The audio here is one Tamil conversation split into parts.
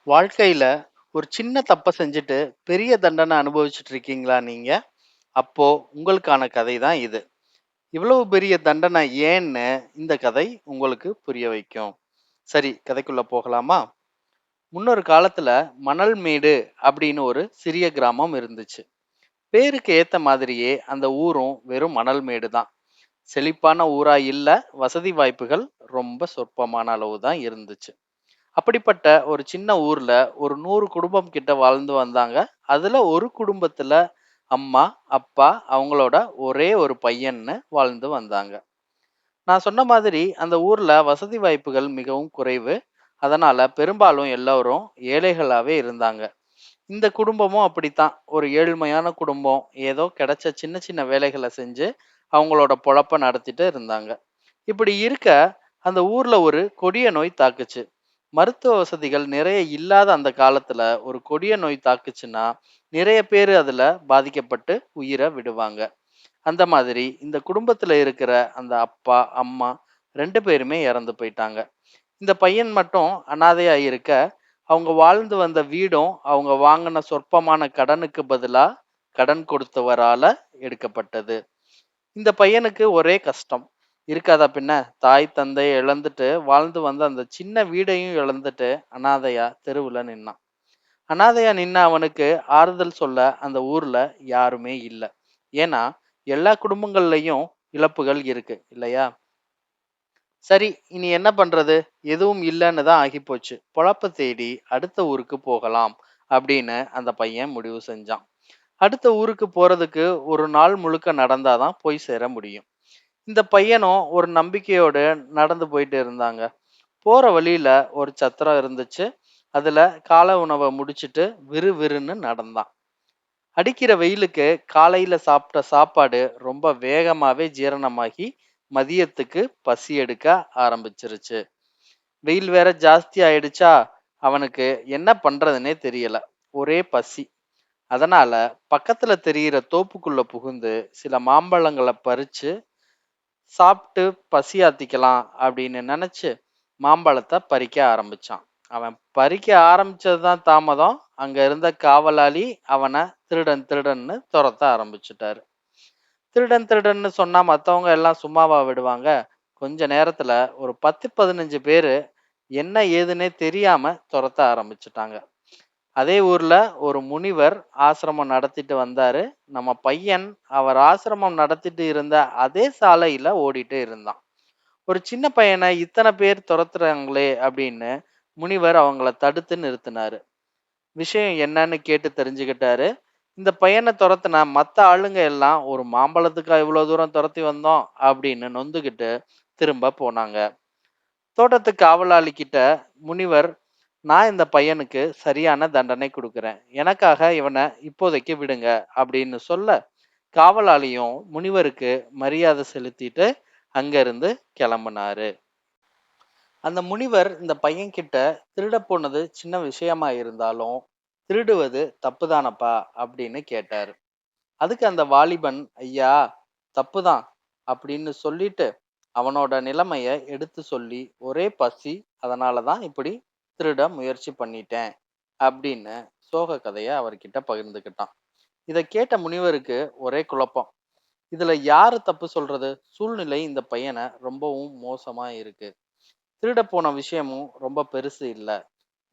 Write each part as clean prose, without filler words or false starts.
வாழ்க்கையில ஒரு சின்ன தப்ப செஞ்சுட்டு பெரிய தண்டனை அனுபவிச்சுட்டு இருக்கீங்களா நீங்க? அப்போ உங்களுக்கான கதை தான் இது. இவ்வளவு பெரிய தண்டனை ஏன்னு இந்த கதை உங்களுக்கு புரிய வைக்கும். சரி, கதைக்குள்ள போகலாமா? முன்னொரு காலத்துல மணல்மேடு அப்படின்னு ஒரு சிறிய கிராமம் இருந்துச்சு. பேருக்கு ஏத்த மாதிரியே அந்த ஊரும் வெறும் மணல்மேடு தான். செழிப்பான ஊரா இல்ல, வசதி வாய்ப்புகள் ரொம்ப சொற்பமான அளவு தான் இருந்துச்சு. அப்படிப்பட்ட ஒரு சின்ன ஊர்ல ஒரு 100 குடும்பம் கிட்ட வாழ்ந்து வந்தாங்க. அதுல ஒரு குடும்பத்துல அம்மா, அப்பா, அவங்களோட ஒரே ஒரு பையன்னு வாழ்ந்து வந்தாங்க. நான் சொன்ன மாதிரி அந்த ஊர்ல வசதி வாய்ப்புகள் மிகவும் குறைவு. அதனால பெரும்பாலும் எல்லாரும் ஏழைகளாவே இருந்தாங்க. இந்த குடும்பமும் அப்படித்தான். ஒரு ஏழ்மையான குடும்பம். ஏதோ கிடைச்ச சின்ன சின்ன வேலைகளை செஞ்சு அவங்களோட பொழப்ப நடத்திட்டு இருந்தாங்க. இப்படி இருக்க அந்த ஊர்ல ஒரு கொடிய நோய் தாக்குச்சு. மருத்துவ வசதிகள் நிறைய இல்லாத அந்த காலத்துல ஒரு கொடிய நோய் தாக்குச்சுன்னா நிறைய பேர் அதுல பாதிக்கப்பட்டு உயிரை விடுவாங்க. அந்த மாதிரி இந்த குடும்பத்துல இருக்கிற அந்த அப்பா அம்மா ரெண்டு பேருமே இறந்து போயிட்டாங்க. இந்த பையன் மட்டும் அனாதையா இருக்க, அவங்க வாழ்ந்து வந்த வீடும் அவங்க வாங்கின சொற்பமான கடனுக்கு பதிலா கடன் கொடுத்தவரால எடுக்கப்பட்டது. இந்த பையனுக்கு ஒரே கஷ்டம். இருக்காதா பின்ன? தாய், தந்தைய இழந்துட்டு வாழ்ந்து வந்த அந்த சின்ன வீடையும் இழந்துட்டு அனாதையா தெருவுல நின்னான். அனாதையா நின்ன அவனுக்கு ஆறுதல் சொல்ல அந்த ஊர்ல யாருமே இல்ல. ஏன்னா, எல்லா குடும்பங்கள்லயும் இழப்புகள் இருக்கு இல்லையா? சரி, இனி என்ன பண்றது? எதுவும் இல்லன்னு தான் ஆகிப்போச்சு. பொழப்ப தேடி அடுத்த ஊருக்கு போகலாம் அப்படின்னு அந்த பையன் முடிவு செஞ்சான். அடுத்த ஊருக்கு போறதுக்கு ஒரு நாள் முழுக்க நடந்தாதான் போய் சேர முடியும். இந்த பையனும் ஒரு நம்பிக்கையோடு நடந்து போயிட்டு இருந்தாங்க. போற வழியில ஒரு சத்திரம் இருந்துச்சு. அதுல காலை உணவை முடிச்சிட்டு விறுவிறுன்னு நடந்தான். அடிக்கிற வெயிலுக்கு காலையில சாப்பிட்ட சாப்பாடு ரொம்ப வேகமாவே ஜீரணமாகி மதியத்துக்கு பசி எடுக்க ஆரம்பிச்சிருச்சு. வெயில் வேற ஜாஸ்தி ஆயிடுச்சா, அவனுக்கு என்ன பண்றதுன்னே தெரியல. ஒரே பசி. அதனால பக்கத்துல தெரியிற தோப்புக்குள்ள புகுந்து சில மாம்பழங்களை பறிச்சு சாப்பிட்டு பசியாத்திக்கலாம் அப்படின்னு நினைச்சு மாம்பழத்தை பறிக்க ஆரம்பிச்சான். அவன் பறிக்க ஆரம்பிச்சதுதான் தாமதம். அங்க இருந்த காவலாளி அவனை திருடன் திருடன்னு துரத்த ஆரம்பிச்சுட்டாரு. திருடன் திருடன்னு சொன்னா மத்தவங்க எல்லாம் சும்மாவா விடுவாங்க? கொஞ்ச நேரத்துல ஒரு 10 15 பேரு என்ன ஏதுன்னே தெரியாம துரத்த ஆரம்பிச்சுட்டாங்க. அதே ஊர்ல ஒரு முனிவர் ஆசிரமம் நடத்திட்டு வந்தாரு. நம்ம பையன் அவர் ஆசிரமம் நடத்திட்டு இருந்த அதே சாலையில ஓடிட்டு இருந்தான். ஒரு சின்ன பையனை இத்தனை பேர் துரத்துறாங்களே அப்படின்னு முனிவர் அவங்கள தடுத்து நிறுத்தினாரு. விஷயம் என்னன்னு கேட்டு தெரிஞ்சுக்கிட்டாரு. இந்த பையனை துரத்துன மத்த ஆளுங்க எல்லாம் ஒரு மாம்பழத்துக்கா இவ்வளவு தூரம் துரத்தி வந்தோம் அப்படின்னு நொந்துகிட்டு திரும்ப போனாங்க. தோட்டத்து காவலாளி கிட்ட முனிவர், நான் இந்த பையனுக்கு சரியான தண்டனை கொடுக்கிறேன், எனக்காக இவனை இப்போதைக்கு விடுங்க அப்படின்னு சொல்ல, காவலாளியும் முனிவருக்கு மரியாதை செலுத்திட்டு அங்கிருந்து கிளம்பினாரு. அந்த முனிவர் இந்த பையன் கிட்ட திருட போனது சின்ன விஷயமா இருந்தாலும் திருடுவது தப்புதானப்பா அப்படின்னு கேட்டாரு. அதுக்கு அந்த வாலிபன், ஐயா, தப்புதான் அப்படின்னு சொல்லிட்டு அவனோட நிலைமைய எடுத்து சொல்லி, ஒரே பசி, அதனாலதான் இப்படி திருட முயற்சி பண்ணிட்டேன் அப்படின்னு சோக கதைய அவர்கிட்ட பகிர்ந்துக்கிட்டான். இதை கேட்ட முனிவருக்கு ஒரே குழப்பம். இதுல யாரு தப்பு சொல்றது? சூழ்நிலை இந்த பையனை ரொம்பவும் மோசமா இருக்கு. திருட போன விஷயமும் ரொம்ப பெருசு இல்ல.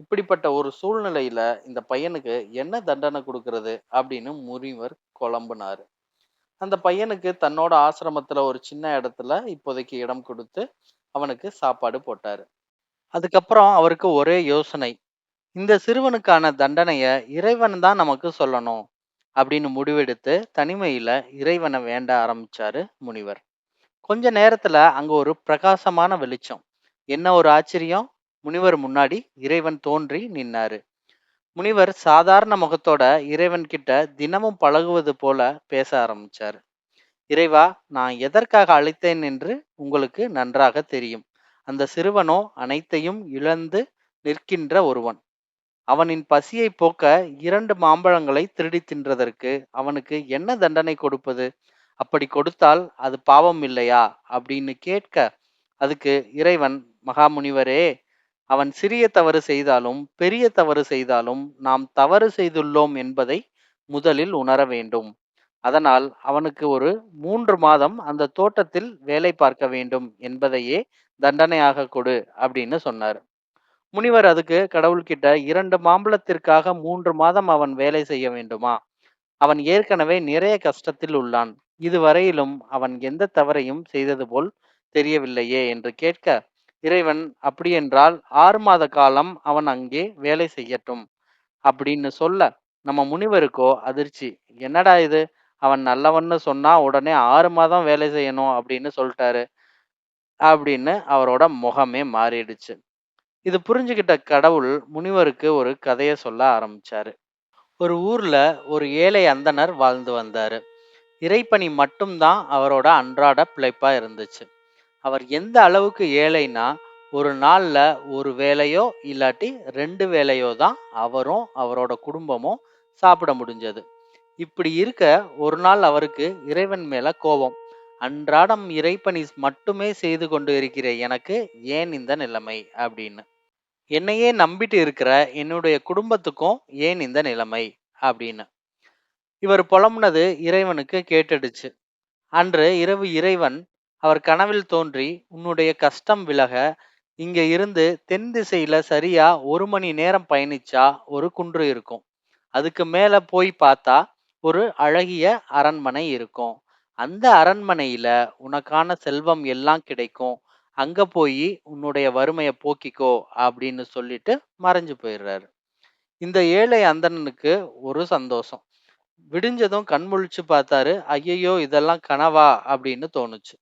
இப்படிப்பட்ட ஒரு சூழ்நிலையில இந்த பையனுக்கு என்ன தண்டனை கொடுக்கறது அப்படின்னு முனிவர் குழம்புனாரு. அந்த பையனுக்கு தன்னோட ஆசிரமத்துல ஒரு சின்ன இடத்துல இப்போதைக்கு இடம் கொடுத்து அவனுக்கு சாப்பாடு போட்டாரு. அதுக்கப்புறம் அவருக்கு ஒரே யோசனை. இந்த சிறுவனுக்கான தண்டனைய இறைவன் தான் நமக்கு சொல்லணும் அப்படின்னு முடிவெடுத்து தனிமையில இறைவனை வேண்ட ஆரம்பிச்சாரு முனிவர். கொஞ்ச நேரத்துல அங்க ஒரு பிரகாசமான வெளிச்சம். என்ன ஒரு ஆச்சரியம்! முனிவர் முன்னாடி இறைவன் தோன்றி நின்னாரு. முனிவர் சாதாரண முகத்தோட இறைவன் கிட்ட தினமும் பழகுவது போல பேச ஆரம்பிச்சாரு. இறைவா, நான் எதற்காக அழைத்தேன் என்று உங்களுக்கு நன்றாக தெரியும். அந்த சிறுவனோ அனைத்தையும் இழந்து நிற்கின்ற ஒருவன். அவனின் பசியை போக்க 2 மாம்பழங்களை திருடி தின்றதற்கு அவனுக்கு என்ன தண்டனை கொடுப்பது? அப்படி கொடுத்தால் அது பாவம் இல்லையா அப்படின்னு கேட்க, அதுக்கு இறைவன், மகாமுனிவரே, அவன் சிறிய தவறு செய்தாலும், பெரிய தவறு செய்தாலும், நாம் தவறு செய்துள்ளோம் என்பதை முதலில் உணர வேண்டும். அதனால் அவனுக்கு ஒரு 3 மாதம் அந்த தோட்டத்தில் வேலை பார்க்க வேண்டும் என்பதையே தண்டனையாக கொடு அப்படின்னு சொன்னாரு. முனிவர் அதுக்கு கடவுள்கிட்ட 2 மாம்பழத்திற்காக 3 மாதம் அவன் வேலை செய்ய வேண்டுமா? அவன் ஏற்கனவே நிறைய கஷ்டத்தில் உள்ளான். இதுவரையிலும் அவன் எந்த தவறையும் செய்தது போல் தெரியவில்லையே என்று கேட்க, இறைவன் அப்படியென்றால் 6 மாத காலம் அவன் அங்கே வேலை செய்யட்டும் அப்படின்னு சொல்ல, நம்ம முனிவருக்கோ அதிர்ச்சி. என்னடா இது! அவன் நல்லவன்னு சொன்னா உடனே 6 மாதம் வேலை செய்யணும் அப்படின்னு சொல்ட்டாரு. அப்படின்னு அவரோட முகமே மாறிடுச்சு. இது புரிஞ்சுகிட்ட கடவுள் முனிவருக்கு ஒரு கதைய சொல்ல ஆரம்பிச்சாரு. ஒரு ஊர்ல ஒரு ஏழை அந்தணர் வாழ்ந்து வந்தாரு. இறைப்பணி மட்டும் தான் அவரோட அன்றாட பிழைப்பா இருந்துச்சு. அவர் எந்த அளவுக்கு ஏழைன்னா, ஒரு நாள்ல ஒரு வேளையோ இல்லாட்டி 2 வேளையோ தான் அவரும், அவரோட குடும்பமும் சாப்பிட முடிஞ்சது. இப்படி இருக்க ஒரு நாள் அவருக்கு இறைவன் மேல கோபம். அன்றாடம் இறைப்பணி மட்டுமே செய்து கொண்டு இருக்கிற எனக்கு ஏன் இந்த நிலைமை அப்படின்னு. என்னையே நம்பிட்டு இருக்கிற என்னுடைய குடும்பத்துக்கும் ஏன் இந்த நிலைமை அப்படின்னு. இவர் புலம்புனது இறைவனுக்கு கேட்டுடுச்சு. அன்று இரவு இறைவன் அவர் கனவில் தோன்றி, உன்னுடைய கஷ்டம் விலக இங்க இருந்து தென் திசையில சரியா 1 மணி நேரம் பயணிச்சா ஒரு குன்று இருக்கும். அதுக்கு மேல போய் பார்த்தா ஒரு அழகிய அரண்மனை இருக்கும். அந்த அரண்மனையில உனக்கான செல்வம் எல்லாம் கிடைக்கும். அங்க போய் உன்னுடைய வறுமைய போக்கிக்கோ அப்படின்னு சொல்லிட்டு மறைஞ்சு போயிடுறாரு. இந்த ஏழை அந்தணனுக்கு ஒரு சந்தோஷம். விடிஞ்சதும் கண் முழிச்சு பார்த்தாரு. ஐயையோ! இதெல்லாம் கனவா? அப்படின்னு தோணுச்சு.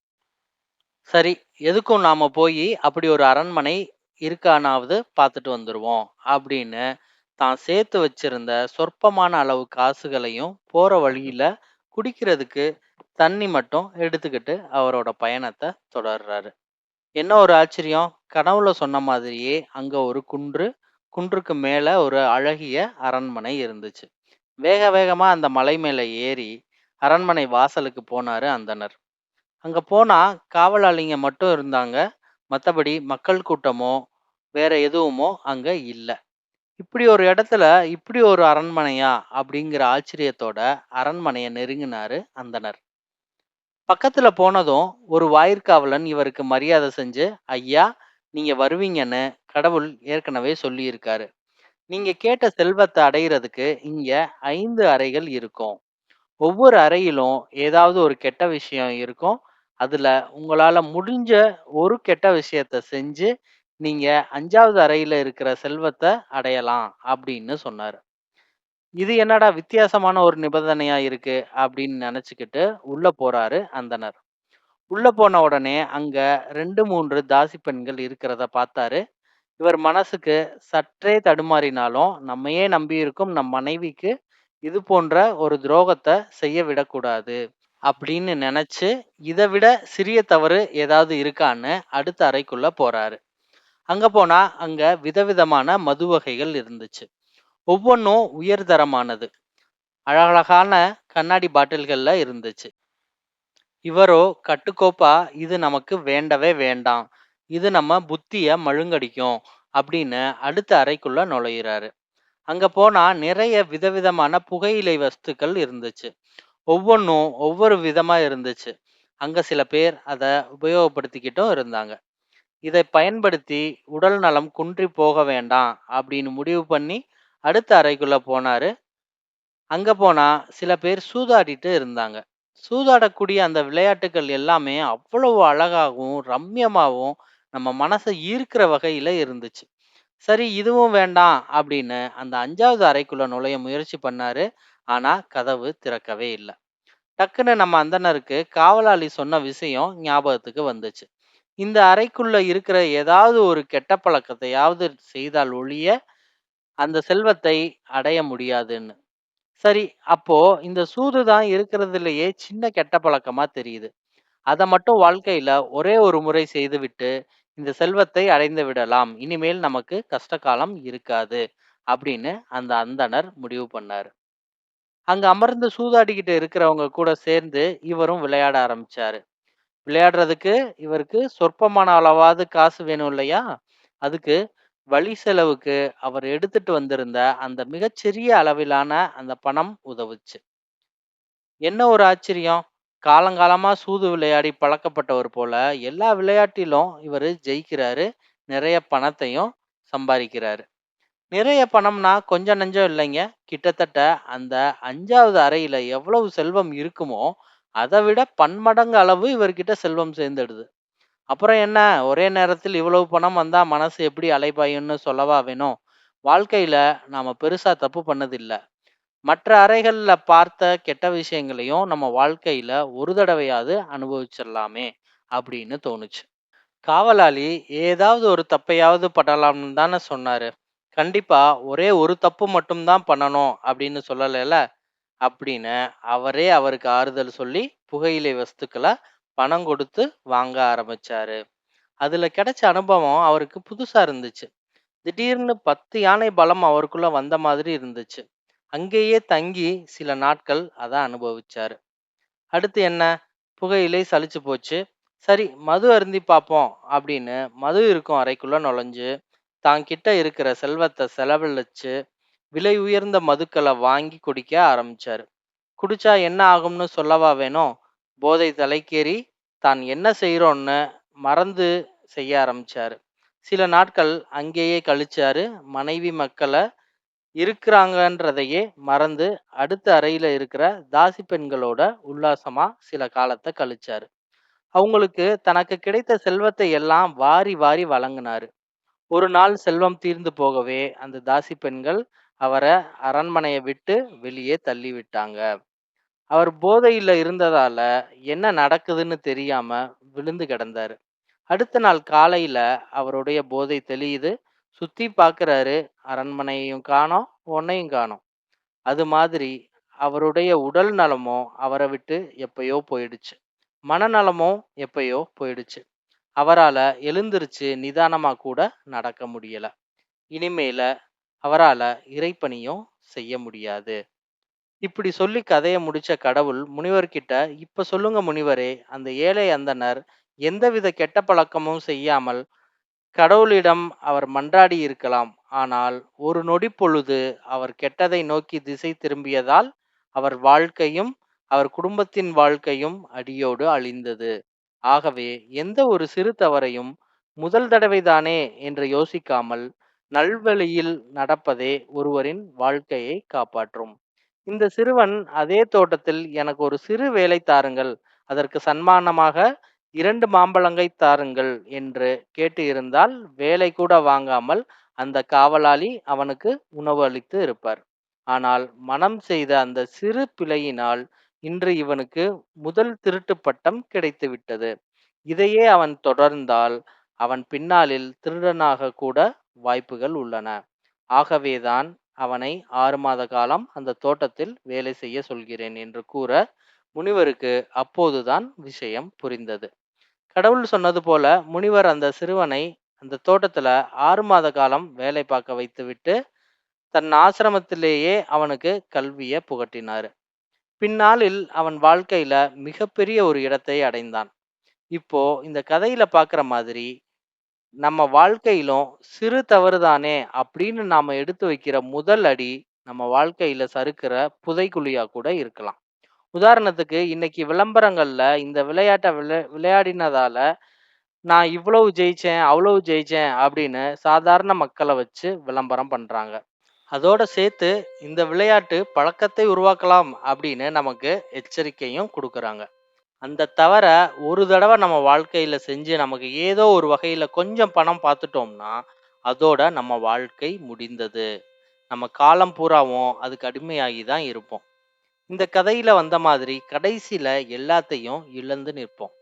சரி, எதுக்கும் நாம போயி அப்படி ஒரு அரண்மனை இருக்கானாவது பார்த்துட்டு வந்துருவோம் அப்படின்னு தான் சேர்த்து வச்சிருந்த சொற்பமான அளவு காசுகளையும் போற வழியில குடிக்கிறதுக்கு தண்ணி மட்டும் எடுத்துக்கிட்டு அவரோட பயணத்தை தொடர்றாரு. என்ன ஒரு ஆச்சரியம்! கனவுல சொன்ன மாதிரியே அங்க ஒரு குன்று, குன்றுக்கு மேல ஒரு அழகிய அரண்மனை இருந்துச்சு. வேக வேகமா அந்த மலை மேல ஏறி அரண்மனை வாசலுக்கு போனாரு அந்தணர். அங்க போனா காவலாளிங்க மட்டும் இருந்தாங்க. மத்தபடி மக்கள் கூட்டமோ, வேற எதுவுமோ அங்க இல்ல. இப்படி ஒரு இடத்துல இப்படி ஒரு அரண்மனையா? அப்படிங்கிற ஆச்சரியத்தோட அரண்மனைய நெருங்கினாரு அந்தணர். பக்கத்துல போனதும் ஒரு வாயிற்காவலன் இவருக்கு மரியாதை செஞ்சு, ஐயா, நீங்க வருவீங்கன்னு கடவுள் ஏற்கனவே சொல்லியிருக்காரு. நீங்க கேட்ட செல்வத்த அடையறதுக்கு இங்க 5 அறைகள் இருக்கும். ஒவ்வொரு அறையிலும் ஏதாவது ஒரு கெட்ட விஷயம் இருக்கும். அதுல உங்களால முடிஞ்ச ஒரு கெட்ட விஷயத்த செஞ்சு, நீங்க 5வது அறையில இருக்கிற செல்வத்த அடையலாம் அப்படின்னு சொன்னாரு. இது என்னடா வித்தியாசமான ஒரு நிபந்தனையா இருக்கு அப்படின்னு நினைச்சுக்கிட்டு உள்ள போறாரு அந்தணர். உள்ள போன உடனே அங்க 2, 3 தாசி பெண்கள் இருக்கிறத பார்த்தாரு. இவர் மனசுக்கு சற்றே தடுமாறினாலும், நம்மையே நம்பியிருக்கும் நம் மனைவிக்கு இது போன்ற ஒரு துரோகத்த செய்ய விடக்கூடாது அப்படின்னு நினைச்சு, இத விட சிறிய தவறு ஏதாவது இருக்கான்னு அடுத்த அறைக்குள்ள போறாரு. அங்க போனா, அங்க விதவிதமான மது வகைகள் இருந்துச்சு. ஒவ்வொன்னும் உயர்தரமானது. அழகழகான கண்ணாடி பாட்டில்கள்ல இருந்துச்சு. இவரோ கட்டுக்கோப்பா, இது நமக்கு வேண்டவே வேண்டாம். இது நம்ம புத்திய மழுங்கடிக்கும் அப்படின்னு அடுத்த அறைக்குள்ள நுழையிறாரு. அங்க போனா நிறைய விதவிதமான புகையிலை வஸ்துக்கள் இருந்துச்சு. ஒவ்வொன்னும் ஒவ்வொரு விதமா இருந்துச்சு. அங்க சில பேர் அத உபயோகப்படுத்திக்கிட்டும் இருந்தாங்க. இதை பயன்படுத்தி உடல் நலம் குன்றி போக வேண்டாம் அப்படின்னு முடிவு பண்ணி அடுத்த அறைக்குள்ள போனாரு. அங்க போனா சில பேர் சூதாடிட்டு இருந்தாங்க. சூதாடக்கூடிய அந்த விளையாட்டுகள் எல்லாமே அவ்வளவு அழகாகவும், ரம்யமாவும் நம்ம மனச ஈர்க்கிற வகையில இருந்துச்சு. சரி, இதுவும் வேண்டாம் அப்படின்னு அந்த 5வது அறைக்குள்ள நுழைய முயற்சி பண்ணாரு. ஆனா கதவு திறக்கவே இல்ல. டக்குன்னு நம்ம அந்தணருக்கு காவலாளி சொன்ன விஷயம் ஞாபகத்துக்கு வந்துச்சு. இந்த அறைக்குள்ள இருக்கிற ஏதாவது ஒரு கெட்ட பழக்கத்தையாவது செய்தால் ஒழிய அந்த செல்வத்தை அடைய முடியாதுன்னு. சரி, அப்போ இந்த சூது தான் இருக்கிறதுலயே சின்ன கெட்ட பழக்கமா தெரியுது. அத மட்டும் வாழ்க்கையில ஒரே ஒரு முறை செய்துவிட்டு, இந்த செல்வத்தை அடைந்து விடலாம். இனிமேல் நமக்கு கஷ்ட காலம் இருக்காது. அப்படின்னு அந்த அந்தணர் முடிவு பண்ணாரு. அங்க அமர்ந்து சூதாடிக்கிட்டு இருக்கிறவங்க கூட சேர்ந்து இவரும் விளையாட ஆரம்பிச்சாரு. விளையாடுறதுக்கு இவருக்கு சொற்பமான அளவாவது காசு வேணும் இல்லையா? அதுக்கு வழி செலவுக்கு அவர் எடுத்துட்டு வந்திருந்த அந்த மிகச்சிறிய அளவிலான அந்த பணம் உதவுச்சு. என்ன ஒரு ஆச்சரியம்! காலங்காலமா சூது விளையாடி பழக்கப்பட்டவர் போல, எல்லா விளையாட்டிலும் இவரு ஜெயிக்கிறாரு. நிறைய பணத்தையும் சம்பாரிக்கிறாரு. நிறைய பணம்னா கொஞ்சம் நஞ்சம் இல்லைங்க. கிட்டத்தட்ட அந்த 5வது அறையில எவ்வளவு செல்வம் இருக்குமோ, அத விட பன்மடங்கு அளவு இவர்கிட்ட செல்வம் சேர்ந்துடுது. அப்புறம் என்ன, ஒரே நேரத்தில் இவ்வளவு பணம் வந்தா மனசு எப்படி அலைபாயும்னு சொல்லவா வேணும்? வாழ்க்கையில நாம பெருசா தப்பு பண்ணதில்ல. மற்ற அறைகள்ல பார்த்த கெட்ட விஷயங்களையும் நம்ம வாழ்க்கையில ஒரு தடவையாவது அனுபவிச்சிடலாமே அப்படின்னு தோணுச்சு. காவலாளி ஏதாவது ஒரு தப்பையாவது பண்ணலாம்னு தானே சொன்னாரு. கண்டிப்பா ஒரே ஒரு தப்பு மட்டும் தான் பண்ணணும் அப்படின்னு சொல்லலைல அப்படின்னு அவரே அவருக்கு ஆறுதல் சொல்லி புகையிலை வஸ்துக்களை பணம் கொடுத்து வாங்க ஆரம்பிச்சாரு. அதுல கிடைச்ச அனுபவம் அவருக்கு புதுசா இருந்துச்சு. திடீர்னு 10 யானை பலம் அவருக்குள்ள வந்த மாதிரி இருந்துச்சு. அங்கேயே தங்கி சில நாட்கள் அத அனுபவிச்சாரு. அடுத்து என்ன? புகையிலை சலிச்சு போச்சு. சரி மது அருந்தி பார்ப்போம் அப்படின்னு மது இருக்கும் அறைக்குள்ள நுழைஞ்சு, தான் கிட்ட இருக்கிற செல்வத்த செலவழிச்சு, விலை உயர்ந்த மதுக்கள வாங்கி குடிக்க ஆரம்பிச்சாரு. குடிச்சா என்ன ஆகும்னு சொல்லவா வேணும்? போதை தலைக்கேறி, தான் என்ன செய்றோம்னு மறந்து செய்ய ஆரம்பிச்சாரு. சில நாட்கள் அங்கேயே கழிச்சாரு. மனைவி மக்கள இருக்கிறாங்கன்றதையே மறந்து, அடுத்த அறையில இருக்கிற தாசி பெண்களோட உல்லாசமா சில காலத்த கழிச்சாரு. அவங்களுக்கு தனக்கு கிடைத்த செல்வத்தை எல்லாம் வாரி வாரி வழங்குனாரு. ஒரு நாள் செல்வம் தீர்ந்து போகவே, அந்த தாசி பெண்கள் அவர அரண்மனைய விட்டு வெளியே தள்ளிவிட்டாங்க. அவர் போதையில இருந்ததால, என்ன நடக்குதுன்னு தெரியாம விழுந்து கிடந்தாரு. அடுத்த நாள் காலையில அவருடைய போதை தெளியுது. சுத்தி பார்க்குறாரு. அரண்மனையையும் காணோம், பொண்ணையும் காணோம். அது மாதிரி அவருடைய உடல் நலமும் அவர விட்டு எப்பயோ போயிடுச்சு. மனநலமும் எப்பயோ போயிடுச்சு. அவரால எழுந்திருச்சு நிதானமா கூட நடக்க முடியல. இனிமேல அவரால இறைப்பணியும் செய்ய முடியாது. இப்படி சொல்லி கதைய முடிச்ச கடவுள் முனிவர்கிட்ட, இப்ப சொல்லுங்க முனிவரே, அந்த ஏழை அந்தணர் எந்தவித கெட்ட பழக்கமும் செய்யாமல் கடவுளிடம் அவர் மன்றாடி இருக்கலாம். ஆனால் ஒரு நொடி பொழுது அவர் கெட்டதை நோக்கி திசை திரும்பியதால் அவர் வாழ்க்கையும் அவர் குடும்பத்தின் வாழ்க்கையும் அடியோடு அழிந்தது. ஆகவே எந்த ஒரு சிறு தவறையும் முதல் தடவைதானே என்று யோசிக்காமல் நல்வழியில் நடப்பதே ஒருவரின் வாழ்க்கையை காப்பாற்றும். இந்த சிறுவன் அதே தோட்டத்தில் எனக்கு ஒரு சிறு வேலை தாருங்கள், அதற்கு சன்மானமாக 2 மாம்பழங்கை தாருங்கள் என்று கேட்டு இருந்தால் வேலை கூட வாங்காமல் அந்த காவலாளி அவனுக்கு உணவு அளித்து இருப்பார். ஆனால் மனம் செய்த அந்த சிறு பிழையினால் இன்று இவனுக்கு முதல் திருட்டு பட்டம் கிடைத்துவிட்டது. இதையே அவன் தொடர்ந்தால் அவன் பின்னாளில் திருடனாக கூட வாய்ப்புகள் உள்ளன. ஆகவேதான் அவனை 6 மாத காலம் அந்த தோட்டத்தில் வேலை செய்ய சொல்கிறேன் என்று கூற, முனிவருக்கு அப்போதுதான் விஷயம் புரிந்தது. கடவுள் சொன்னது போல முனிவர் அந்த சிறுவனை அந்த தோட்டத்துல 6 மாத காலம் வேலை பார்க்க வைத்துவிட்டு, தன் ஆசிரமத்திலேயே அவனுக்கு கல்விய புகட்டினாரு. பின்னாளில் அவன் வாழ்க்கையில மிகப்பெரிய ஒரு இடத்தை அடைந்தான். இப்போ இந்த கதையில பார்க்குற மாதிரி, நம்ம வாழ்க்கையிலும் சிறு தவறுதானே அப்படின்னு நாம எடுத்து வைக்கிற முதல் அடி, நம்ம வாழ்க்கையில சறுக்குற புதைகுழியா கூட இருக்கலாம். உதாரணத்துக்கு இன்னைக்கு விளம்பரங்கள்ல இந்த விளையாட்ட விளையாடினதால, நான் இவ்வளவு ஜெயிச்சேன், அவ்வளவு ஜெயிச்சேன் அப்படின்னு சாதாரண மக்கள வச்சு விளம்பரம் பண்றாங்க. அதோட சேர்த்து இந்த விளையாட்டு பழக்கத்தை உருவாக்கலாம் அப்படின்னு நமக்கு எச்சரிக்கையும் குடுக்குறாங்க. அந்த தவற ஒரு தடவ நம்ம வாழ்க்கையில செஞ்சு நமக்கு ஏதோ ஒரு வகையில கொஞ்சம் பணம் பார்த்துட்டோம்னா, அதோட நம்ம வாழ்க்கை முடிந்தது. நம்ம காலம் பூராவும் அதுக்கு அடிமையாகி தான் இருப்போம். இந்த கதையில வந்த மாதிரி கடைசியில எல்லாத்தையும் இழந்து நிற்போம்.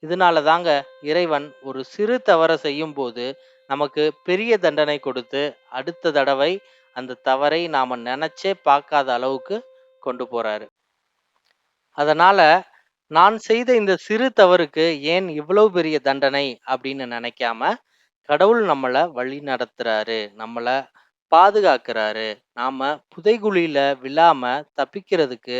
இதனால தாங்க இறைவன் ஒரு சிறு தவற செய்யும்போது நமக்கு பெரிய தண்டனை கொடுத்து, அடுத்த தடவை அந்த தவறை நாம நெனச்சே பார்க்காத அளவுக்கு கொண்டு போறாரு. அதனால நான் செய்த இந்த சிறு தவறுக்கு ஏன் இவ்வளவு பெரிய தண்டனை அப்படின்னு நினைக்காம, கடவுள் நம்மள வழி நடத்துறாரு. நம்மள பாதுகாக்கிறாரு. நாம புதைகுழியில விழாம தப்பிக்கிறதுக்கு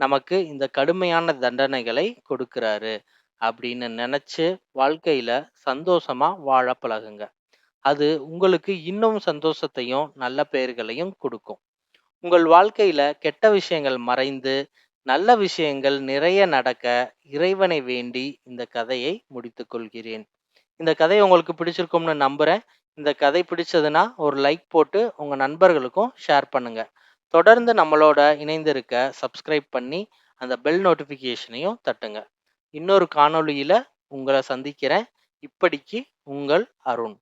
நமக்கு இந்த கடுமையான தண்டனைகளை கொடுக்கிறாரு. அப்படின்னு நினைச்சு வாழ்க்கையில சந்தோஷமா வாழ பழகுங்க. அது உங்களுக்கு இன்னும் சந்தோஷத்தையும், நல்ல பெயர்களையும் குடுக்கும். உங்கள் வாழ்க்கையில கெட்ட விஷயங்கள் மறைந்து, நல்ல விஷயங்கள் நிறைய நடக்க இறைவனை வேண்டி இந்த கதையை முடித்துக் கொள்கிறேன். இந்த கதை உங்களுக்கு பிடிச்சிருக்கும்னு நம்புறேன். இந்த கதை பிடிச்சதுன்னா ஒரு லைக் போட்டு உங்க நண்பர்களுக்கும் ஷேர் பண்ணுங்க. தொடர்ந்து நம்மளோட இணைந்திருக்க சப்ஸ்கிரைப் பண்ணி அந்த பெல் நோட்டிஃபிகேஷனையும் தட்டுங்க. இன்னொரு காணொளியில உங்கள சந்திக்கிறேன். இப்படிக்கு உங்கள் அருண்.